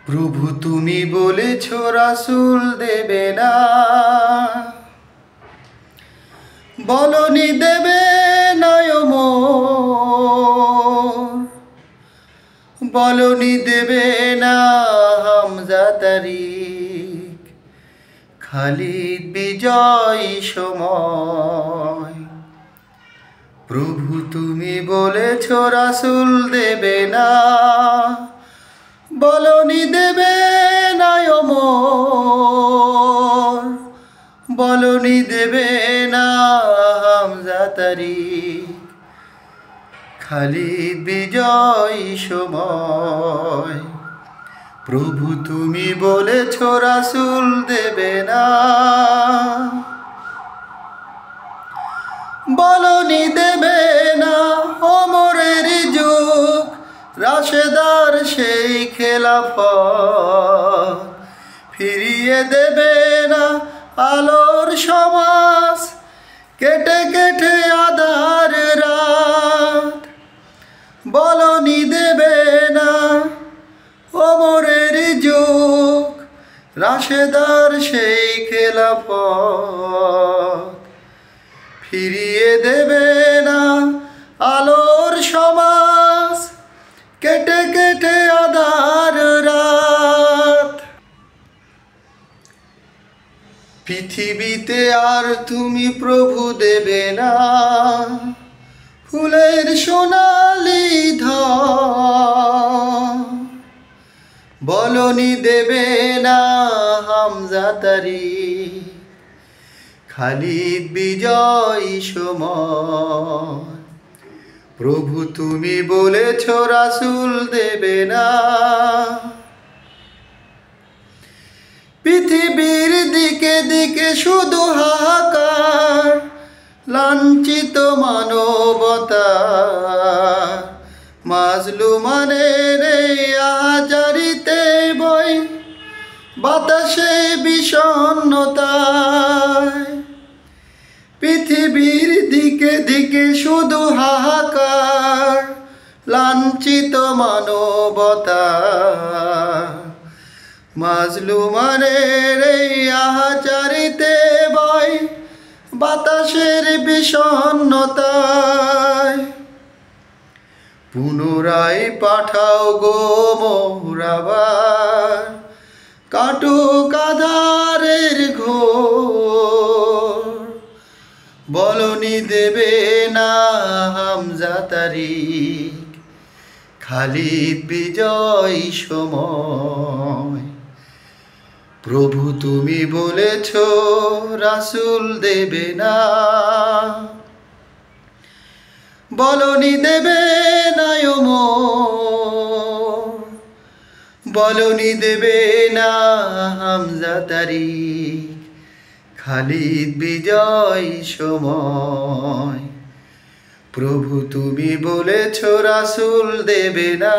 প্রভু তুমি বলেছ রাসূল দেবে না, বলনি দেবে না ওমর, বলনি দেবে না হামজা তারিক, খালিদ বিজয় সময়। প্রভু তুমি বলেছ রাসূল দেবে না, বলনি দেবে না ওমর, বলনি দেবে না হামজা তারিক, খালিদ বিজয় সময়। প্রভু তুমি বলেছ রাসূল দেবে না, বলনি দেবে না ওমরের যুগ, রাশেদার সেই খেলাফত, ফিরিয়ে দেবে না আলোর সমাজ, কেটে কেটে আধার রাত। বলনি দেবে না ওমরের যুগ, রাশেদার সেই খেলাফত, ফিরিয়ে দেবে না আলোর সমাজ, কেটে কেটে আধার রাত। পৃথিবীতে আর তুমি প্রভু দেবে না ফুলের সোনালি ধন, বলনি দেবে না হামজা তারিক, খালিদ বিজয় সময়। প্রভু তুমি বলেছ রাসূল দেবে না, পৃথিবীর দিকে দিকে শুধু হাহাকার, লাঞ্ছিত মানবতা, মাজলুমানের এই আহাজারিতে বই বাতাসে বিষণ্ণতায়। পৃথিবীর দিকে দিকে শুধু হাহাকার, লাঞ্ছিত মানবতা, মাজলুমানের এই আহাজারিতে বই বাতাসের বিষণ্ণতায়। পুনরায় পাঠাও গো মোর আবার, কাটুক আঁধারের ঘোর, বলনি দেবে না হামজা তারিক, খালিদ বিজয় সময়। প্রভু তুমি বলেছ রাসূল দেবে না, বলনি দেবে না ওমর, বলনি দেবে না হামজা তারিক, খালিদ বিজয় সময়। প্রভু তুমি বলেছ রাসূল দেবে না।